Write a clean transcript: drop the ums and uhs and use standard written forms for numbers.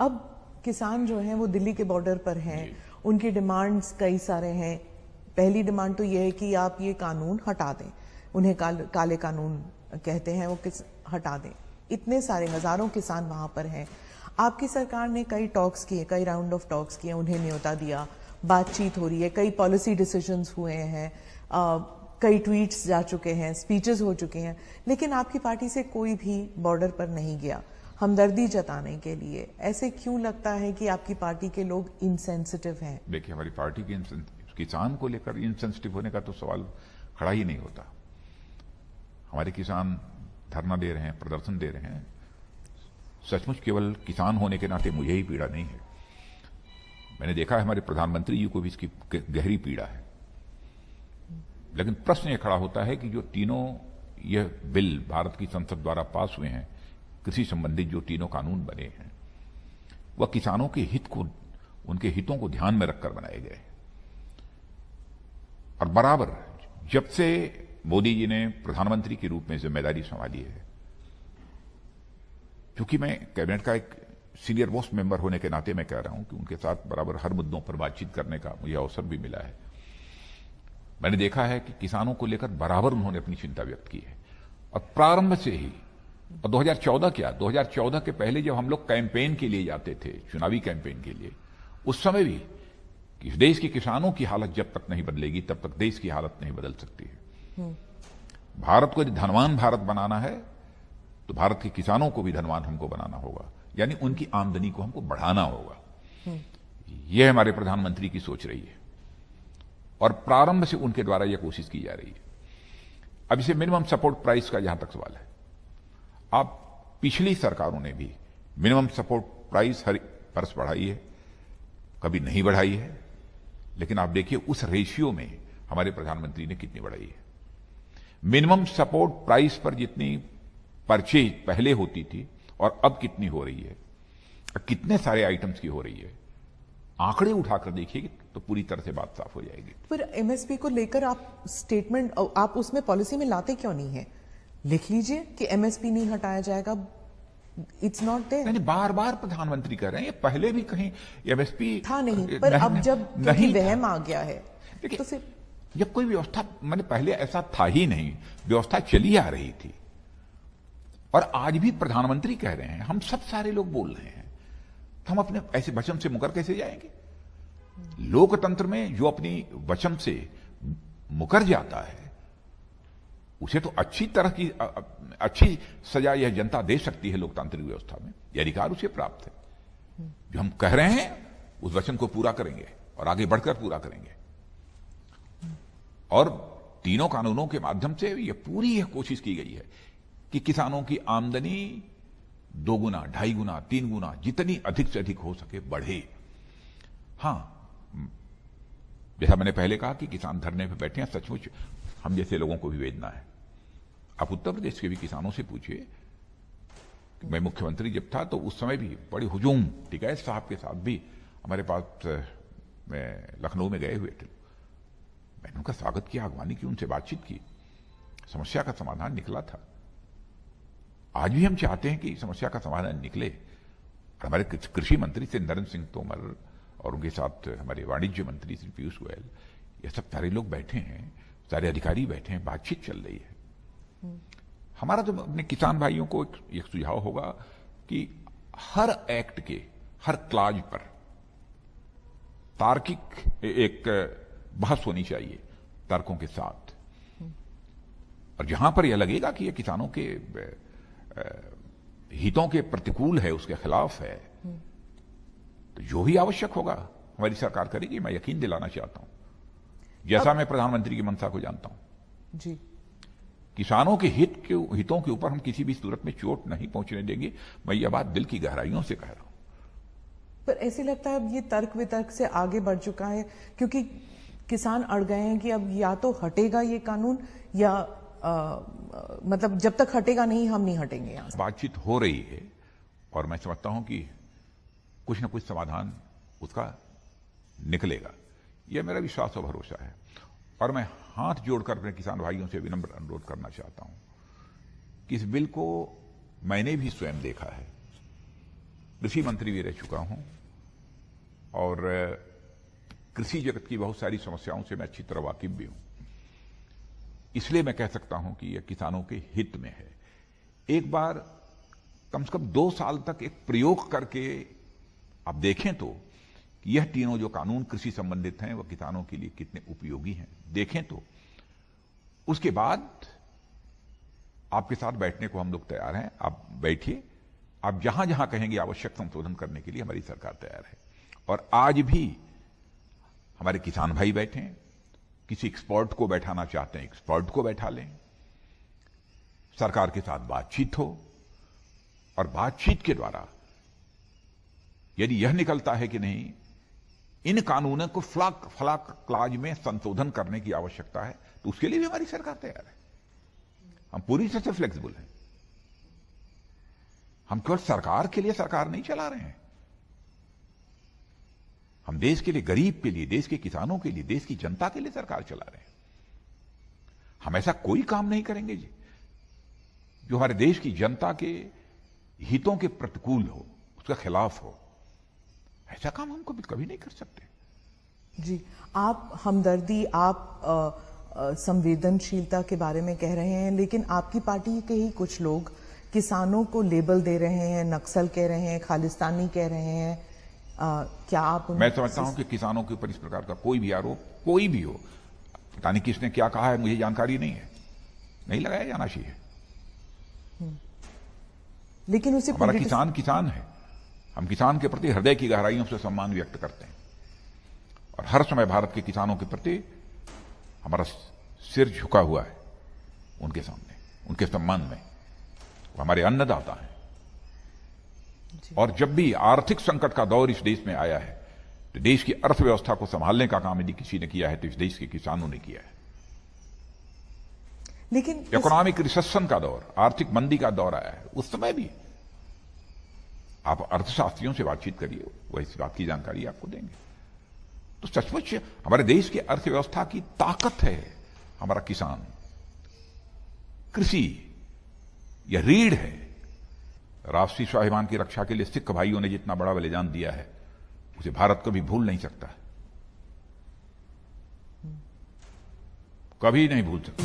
अब किसान जो हैं वो दिल्ली के बॉर्डर पर हैं, उनकी डिमांड्स कई सारे हैं। पहली डिमांड तो ये है कि आप ये कानून हटा दें, उन्हें काले कानून कहते हैं, वो हटा दें। इतने सारे हजारों किसान वहां पर हैं। आपकी सरकार ने कई टॉक्स किए, कई राउंड ऑफ टॉक्स किए, उन्हें न्योता दिया, बातचीत हो रही है, कई पॉलिसी डिसीजंस हुए हैं, कई ट्वीट्स जा चुके हैं, स्पीचेस हो चुके हैं, लेकिन आपकी पार्टी से कोई भी बॉर्डर पर नहीं गया हमदर्दी जताने के लिए। ऐसे क्यों लगता है कि आपकी पार्टी के लोग इनसेंसिटिव हैं? देखिए, हमारी पार्टी के किसान को लेकर इनसेंसिटिव होने का तो सवाल खड़ा ही नहीं होता। हमारे किसान धरना दे रहे हैं, प्रदर्शन दे रहे हैं, सचमुच केवल किसान होने के नाते मुझे ही पीड़ा नहीं है। मैंने देखा है हमारे प्रधानमंत्री जी को भी इसकी गहरी पीड़ा है। लेकिन प्रश्न यह खड़ा होता है कि जो तीनों यह बिल भारत की संसद द्वारा पास हुए हैं, कृषि संबंधित जो तीनों कानून बने हैं, वह किसानों के हित को, उनके हितों को ध्यान में रखकर बनाए गए। और बराबर जब से मोदी जी ने प्रधानमंत्री के रूप में जिम्मेदारी संभाली है, क्योंकि मैं कैबिनेट का एक सीनियर मोस्ट मेंबर होने के नाते मैं कह रहा हूं कि उनके साथ बराबर हर मुद्दों पर बातचीत करने का मुझे अवसर भी मिला है। मैंने देखा है कि किसानों को लेकर बराबर उन्होंने अपनी चिंता व्यक्त की है। और प्रारंभ से ही, और 2014 क्या, 2014 के पहले जब हम लोग कैंपेन के लिए जाते थे, चुनावी कैंपेन के लिए, उस समय भी कि इस देश के किसानों की हालत जब तक नहीं बदलेगी तब तक देश की हालत नहीं बदल सकती है। भारत को यदि धनवान भारत बनाना है तो भारत के किसानों को भी धनवान हमको बनाना होगा, यानी उनकी आमदनी को हमको बढ़ाना होगा। यह हमारे प्रधानमंत्री की सोच रही है और प्रारंभ से उनके द्वारा यह कोशिश की जा रही है। अब इसे मिनिमम सपोर्ट प्राइस का जहां तक सवाल है, आप पिछली सरकारों ने भी मिनिमम सपोर्ट प्राइस हर वर्ष बढ़ाई है, कभी नहीं बढ़ाई है, लेकिन आप देखिए उस रेशियो में हमारे प्रधानमंत्री ने कितनी बढ़ाई है। मिनिमम सपोर्ट प्राइस पर जितनी परचेज पहले होती थी और अब कितनी हो रही है, कितने सारे आइटम्स की हो रही है, आंकड़े उठाकर देखिए तो पूरी तरह से बात साफ हो जाएगी। पर एमएसपी को लेकर आप स्टेटमेंट, आप उसमें पॉलिसी में लाते क्यों नहीं है? लिख लीजिए कि एमएसपी नहीं हटाया जाएगा, इट्स नॉट देयर। नहीं, बार बार प्रधानमंत्री कह रहे हैं, पहले भी कहीं एमएसपी था नहीं, पर अब जब नहीं वहम आ गया है तो फिर जब कोई व्यवस्था, मैंने पहले ऐसा था ही नहीं, व्यवस्था चली आ रही थी। और आज भी प्रधानमंत्री कह रहे हैं, हम सब सारे लोग बोल रहे हैं, तो हम अपने ऐसे वचन से मुकर कैसे जाएंगे? लोकतंत्र में जो अपनी वचन से मुकर जाता है उसे तो अच्छी तरह की अच्छी सजा यह जनता दे सकती है। लोकतांत्रिक व्यवस्था में यह अधिकार उसे प्राप्त है। जो हम कह रहे हैं उस वचन को पूरा करेंगे और आगे बढ़कर पूरा करेंगे। और तीनों कानूनों के माध्यम से यह पूरी कोशिश की गई है कि किसानों की आमदनी 2 गुना, 2.5 गुना, 3 गुना, जितनी अधिक से अधिक हो सके बढ़े। हां, जैसा मैंने पहले कहा कि किसान धरने पे बैठे हैं, सचमुच हम जैसे लोगों को भी वेदना है। आप उत्तर प्रदेश के भी किसानों से पूछिए। मैं मुख्यमंत्री जब था तो उस समय भी बड़ी हुजूम, टिकैत साहब के साथ भी हमारे पास मैं लखनऊ में गए हुए थे। मैंने उनका स्वागत किया, अगवानी की, उनसे बातचीत की, समस्या का समाधान निकला था। आज भी हम चाहते हैं कि समस्या का समाधान निकले। हमारे कृषि मंत्री से नरेंद्र सिंह तोमर और उनके साथ हमारे वाणिज्य मंत्री श्री पीयूष गोयल, ये सब सारे लोग बैठे हैं, सारे अधिकारी बैठे हैं, बातचीत चल रही है। हमारा तो अपने किसान भाइयों को एक सुझाव होगा कि हर एक्ट के हर क्लाज पर तार्किक एक बहस होनी चाहिए, तर्कों के साथ। और जहां पर यह लगेगा कि यह किसानों के हितों के प्रतिकूल है, उसके खिलाफ है, तो जो भी आवश्यक होगा हमारी सरकार करेगी। मैं यकीन दिलाना चाहता हूं, जैसा मैं प्रधानमंत्री की मंशा को जानता हूं जी, किसानों के हितों के ऊपर हम किसी भी सूरत में चोट नहीं पहुंचने देंगे। मैं यह बात दिल की गहराइयों से कह रहा हूं। पर ऐसे लगता है अब ये तर्क वितर्क से आगे बढ़ चुका है, क्योंकि किसान अड़ गए हैं कि अब या तो हटेगा ये कानून या मतलब जब तक हटेगा नहीं हम नहीं हटेंगे। यहां बातचीत हो रही है और मैं समझता हूं कि कुछ न कुछ समाधान उसका निकलेगा, यह मेरा विश्वास और भरोसा है। और मैं हाथ जोड़कर अपने किसान भाइयों से विनम्र अनुरोध करना चाहता हूं कि इस बिल को मैंने भी स्वयं देखा है, कृषि मंत्री भी रह चुका हूं और कृषि जगत की बहुत सारी समस्याओं से मैं अच्छी तरह वाकिफ भी हूं। इसलिए मैं कह सकता हूं कि यह किसानों के हित में है। एक बार कम से कम 2 साल तक एक प्रयोग करके आप देखें तो कि यह तीनों जो कानून कृषि संबंधित हैं वह किसानों के लिए कितने उपयोगी हैं, देखें तो उसके बाद आपके साथ बैठने को हम लोग तैयार हैं। आप बैठिए, आप जहां जहां कहेंगे आवश्यक संशोधन करने के लिए हमारी सरकार तैयार है। और आज भी हमारे किसान भाई बैठे हैं, किसी एक्सपर्ट को बैठाना चाहते हैं एक्सपर्ट को बैठा लें, सरकार के साथ बातचीत हो और बातचीत के द्वारा यदि यह निकलता है कि नहीं इन कानूनों को फला क्लाज में संशोधन करने की आवश्यकता है तो उसके लिए भी हमारी सरकार तैयार है। हम पूरी तरह से फ्लेक्सिबल हैं। हम केवल सरकार के लिए सरकार नहीं चला रहे हैं, हम देश के लिए, गरीब के लिए, देश के किसानों के लिए, देश की जनता के लिए सरकार चला रहे हैं। हम ऐसा कोई काम नहीं करेंगे जी जो हमारे देश की जनता के हितों के प्रतिकूल हो, उसका खिलाफ हो। ऐसा काम हम कभी नहीं कर सकते। जी, आप हमदर्दी, आप संवेदनशीलता के बारे में कह रहे हैं, लेकिन आपकी पार्टी के ही कुछ लोग किसानों को लेबल दे रहे हैं, नक्सल कह रहे हैं, खालिस्तानी कह रहे हैं। क्या आप मैं समझता हूं कि किसानों के ऊपर इस प्रकार का कोई भी आरोप कोई भी हो, पता नहीं किसने क्या कहा है, मुझे जानकारी नहीं है, नहीं लगाया जाना चाहिए। लेकिन उसे हमारा किसान किसान है, हम किसान के प्रति हृदय की गहराइयों से सम्मान व्यक्त करते हैं और हर समय भारत के किसानों के प्रति हमारा सिर झुका हुआ है उनके सामने, उनके सम्मान में। वो हमारे अन्नदाता हैं और जब भी आर्थिक संकट का दौर इस देश में आया है तो देश की अर्थव्यवस्था को संभालने का काम यदि किसी ने किया है तो इस देश के किसानों ने किया है। लेकिन इकोनॉमिक रिसेशन का दौर, आर्थिक मंदी का दौर आया है, उस समय भी आप अर्थशास्त्रियों से बातचीत करिए, वो इस बात की जानकारी आपको देंगे। तो सचमुच हमारे देश की अर्थव्यवस्था की ताकत है हमारा किसान, कृषि, यह रीढ़ है। राष्ट्रीय स्वाभिमान की रक्षा के लिए सिख भाइयों ने जितना बड़ा बलिदान दिया है उसे भारत कभी भूल नहीं सकता, कभी नहीं भूल सकता।